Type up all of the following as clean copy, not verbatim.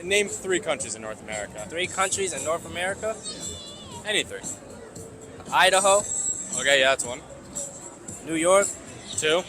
Name 3 countries in North America. 3 countries in North America? Any 3. Idaho, Okay, yeah, that's 1. New York, 2.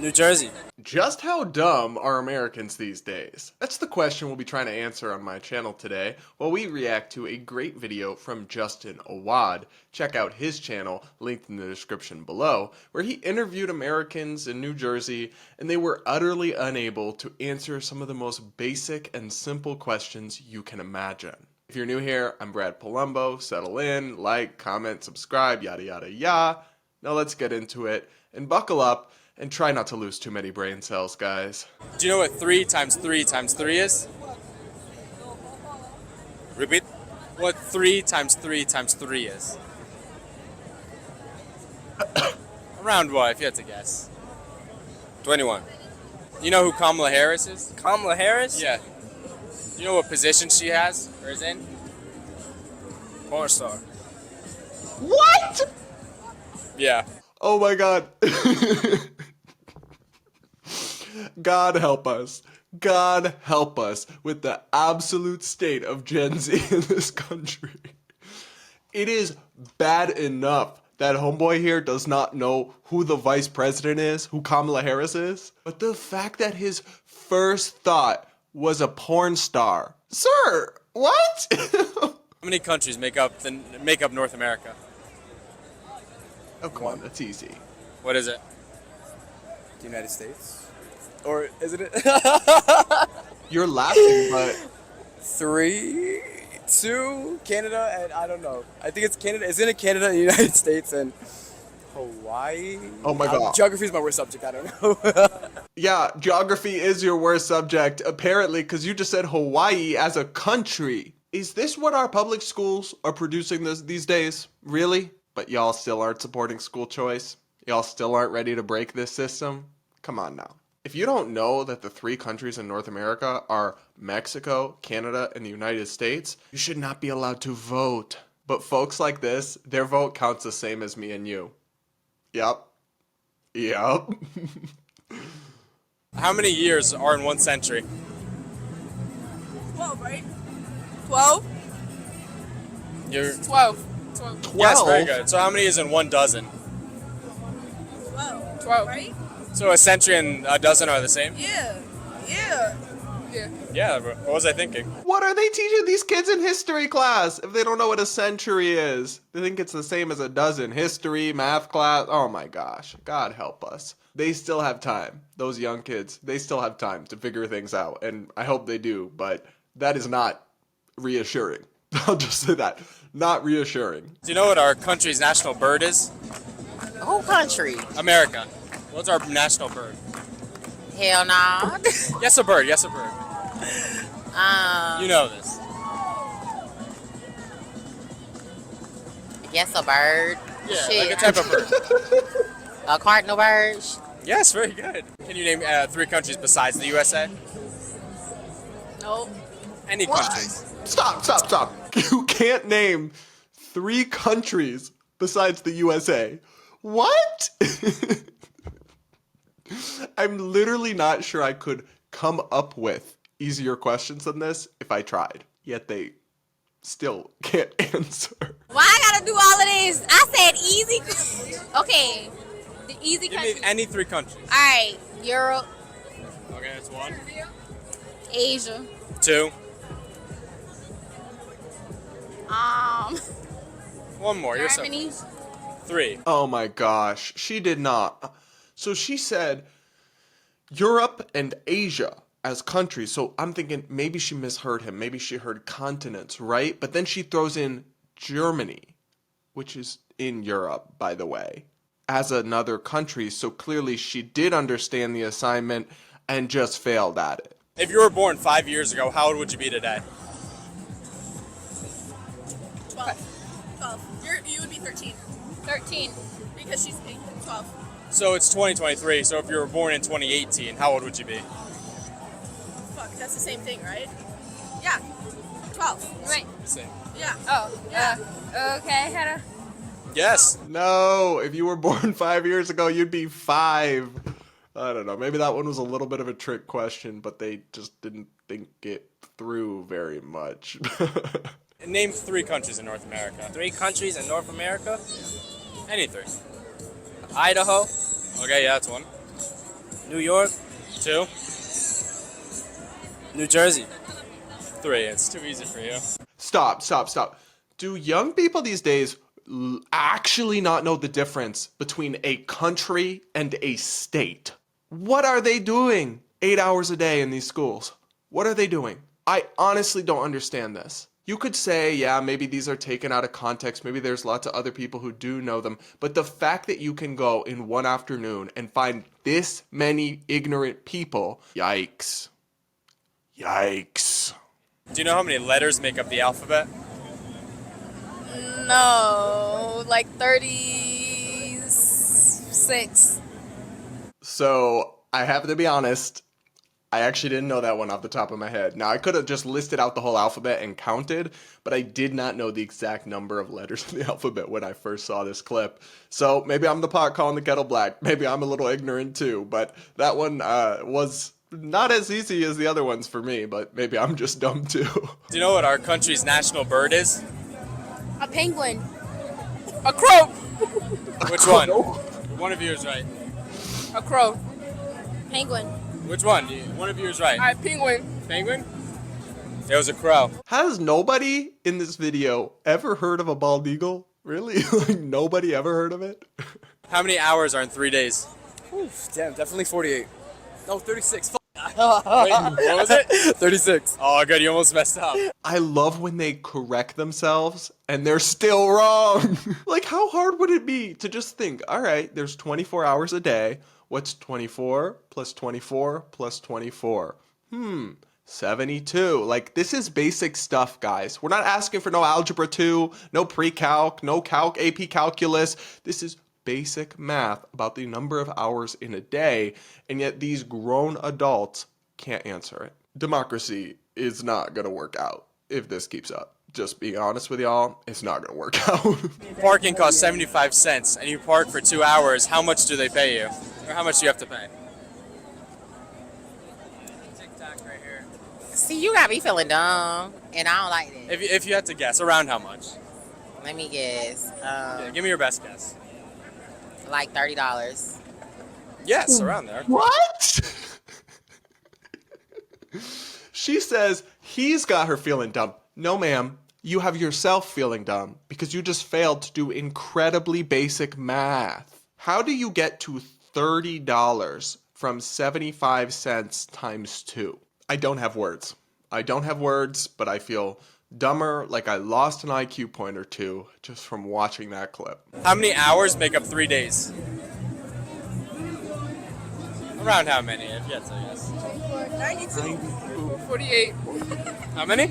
New Jersey. Just how dumb are Americans these days? That's the question we'll be trying to answer on my channel today while we react to a great video from Justin Awad. Check out his channel, linked in the description below, where he interviewed Americans in New Jersey and they were utterly unable to answer some of the most basic and simple questions you can imagine. If you're new here, I'm Brad Polumbo. Settle in, like, comment, subscribe, yada yada yada. Now let's get into it and buckle up. And try not to lose too many brain cells, guys. Do you know what 3 times 3 times 3 is? Repeat. What 3 times 3 times 3 is? Around what, if you had to guess? 21. You know who Kamala Harris is? Kamala Harris? Yeah. You know what position she has or is in? Porn star. What? Yeah. Oh my god. God help us. God help us with the absolute state of Gen Z in this country. It is bad enough that homeboy here does not know who the vice president is, who Kamala Harris is. But the fact that his first thought was a porn star. Sir, what? How many countries make up North America? Oh, come on, that's easy. What is it? The United States? Or isn't it? You're laughing, but 3, 2, Canada, and I don't know. I think it's Canada. Isn't it Canada, the United States, and Hawaii? oh my god. Geography is my worst subject. I don't know. Yeah, geography is your worst subject, apparently, because you just said Hawaii as a country. Is this what our public schools are producing these days? Really? But y'all still aren't supporting school choice? Y'all still aren't ready to break this system? Come on now. If you don't know that the 3 countries in North America are Mexico, Canada, and the United States, you should not be allowed to vote. But folks like this, their vote counts the same as me and you. Yep. Yep. How many years are in 1 century? 12, right? 12? You're 12. 12. 12? Yes, very good. So how many is in 1 dozen? 12. 12. Right? So a century and a dozen are the same? Yeah. Yeah. Yeah. Yeah, what was I thinking? What are they teaching these kids in history class if they don't know what a century is? They think it's the same as a dozen. History, math class. Oh my gosh. God help us. They still have time. Those young kids, they still have time to figure things out. And I hope they do, but that is not reassuring. I'll just say that. Not reassuring. Do you know what our country's national bird is? Whole country? America. What's our national bird? Hell nah. Yes, a bird. Yes, a bird. You know this. Yes, a bird. Yeah, Shit. like a type of bird. A cardinal bird. Yes, very good. Can you name 3 countries besides the USA? Nope. Any countries. Stop. You can't name 3 countries besides the USA. What? I'm literally not sure I could come up with easier questions than this if I tried. Yet they still can't answer. Why I gotta do all of this? I said easy. Okay, the easy Give me country. any 3 countries. All right, Europe, Okay, that's 1. Asia, 2. 1 more. You're so Germany. 3. Oh my gosh, she did not. So she said Europe and Asia as countries. So I'm thinking maybe she misheard him. Maybe she heard continents, right? But then she throws in Germany, which is in Europe, by the way, as another country. So clearly she did understand the assignment and just failed at it. If you were born 5 years ago, how old would you be today? 12. 12. You would be 13. 13. Because she's 12. So it's 2023, so if you were born in 2018, how old would you be? Fuck, that's the same thing, right? Yeah. 12. Wait. Same. Yeah. Oh. Yeah. Okay. Had Yes. No, if you were born 5 years ago, you'd be 5. I don't know. Maybe that one was a little bit of a trick question, but they just didn't think it through very much. Name 3 countries in North America. 3 countries in North America? Any 3. Idaho, Okay, yeah, that's 1. New York, 2. New Jersey. 3. It's too easy for you. Stop. Do young people these days actually not know the difference between a country and a state? What are they doing 8 hours a day in these schools? What are they doing? I honestly don't understand this. You could say, yeah, maybe these are taken out of context. Maybe there's lots of other people who do know them. But the fact that you can go in one afternoon and find this many ignorant people, yikes. Yikes. Do you know how many letters make up the alphabet? No, like 36. So I have to be honest, I actually didn't know that one off the top of my head. Now, I could have just listed out the whole alphabet and counted, but I did not know the exact number of letters in the alphabet when I first saw this clip. So maybe I'm the pot calling the kettle black. Maybe I'm a little ignorant too, but that one was not as easy as the other ones for me, but maybe I'm just dumb too. Do you know what our country's national bird is? A penguin. A crow. Which one? One of you is right. A crow. Penguin. Which one? One of you is right. Alright, penguin. Penguin? It was a crow. Has nobody in this video ever heard of a bald eagle? Really? Like nobody ever heard of it? How many hours are in 3 days? Oof, damn, definitely 48. No, 36. Wait, what was it? 36. Oh, good, you almost messed up. I love when they correct themselves and they're still wrong. Like, how hard would it be to just think, all right, there's 24 hours a day. What's 24 plus 24 plus 24? 72. Like, this is basic stuff, guys. We're not asking for no algebra 2, no pre-calc, no calc, AP calculus. This is basic math about the number of hours in a day, and yet these grown adults can't answer it. Democracy is not gonna work out if this keeps up. Just being honest with y'all, it's not gonna work out. Parking costs 75 cents, and you park for 2 hours. How much do they pay you? Or how much do you have to pay? TikTok right here. See, you got me feeling dumb, and I don't like that. If you had to guess, around how much? Let me guess. Yeah, give me your best guess. Like $30. Yes, around there. What? She says he's got her feeling dumb. No, ma'am. You have yourself feeling dumb because you just failed to do incredibly basic math. How do you get to $30 from 75 cents times 2? I don't have words. But I feel dumber, like I lost an IQ point or two just from watching that clip. How many hours make up 3 days? Around how many, if you had to guess? 92. 48. How many?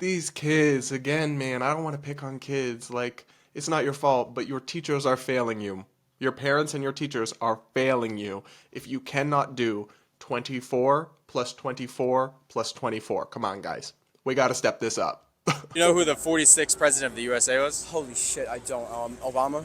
These kids, again, man, I don't want to pick on kids. Like, it's not your fault, but your teachers are failing you. Your parents and your teachers are failing you if you cannot do 24 plus 24 plus 24. Come on, guys. We got to step this up. You know who the 46th president of the USA was? Holy shit, I don't. Obama?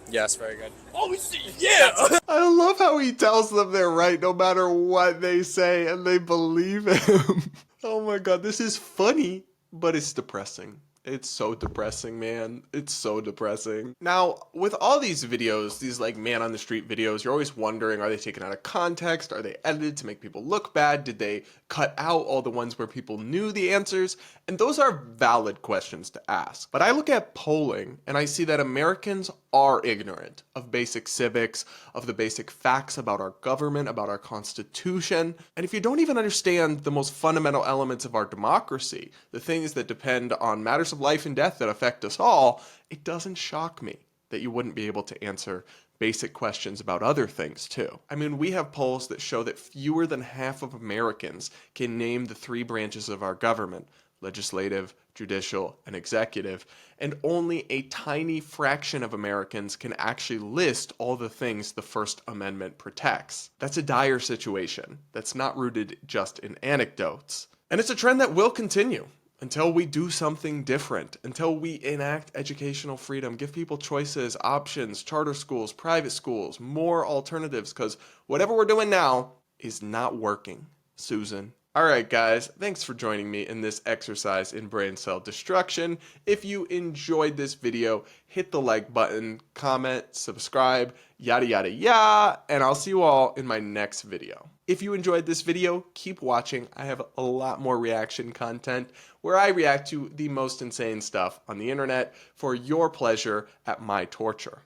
Yes, very good. Holy shit, yeah! I love how he tells them they're right no matter what they say and they believe him. Oh my god, this is funny, but it's depressing. It's so depressing, man. It's so depressing. Now, with all these videos, these like man on the street videos, you're always wondering, are they taken out of context? Are they edited to make people look bad? Did they cut out all the ones where people knew the answers? And those are valid questions to ask. But I look at polling and I see that Americans are ignorant of basic civics, of the basic facts about our government, about our Constitution. And if you don't even understand the most fundamental elements of our democracy, the things that depend on matters of life and death that affect us all, it doesn't shock me that you wouldn't be able to answer basic questions about other things too. I mean, we have polls that show that fewer than half of Americans can name the 3 branches of our government: legislative, judicial, and executive, and only a tiny fraction of Americans can actually list all the things the First Amendment protects. That's a dire situation that's not rooted just in anecdotes. And it's a trend that will continue until we do something different, until we enact educational freedom, give people choices, options, charter schools, private schools, more alternatives, because whatever we're doing now is not working. Susan, Alright guys, thanks for joining me in this exercise in brain cell destruction. If you enjoyed this video, hit the like button, comment, subscribe, yada yada yada, and I'll see you all in my next video. If you enjoyed this video, keep watching. I have a lot more reaction content where I react to the most insane stuff on the internet for your pleasure at my torture.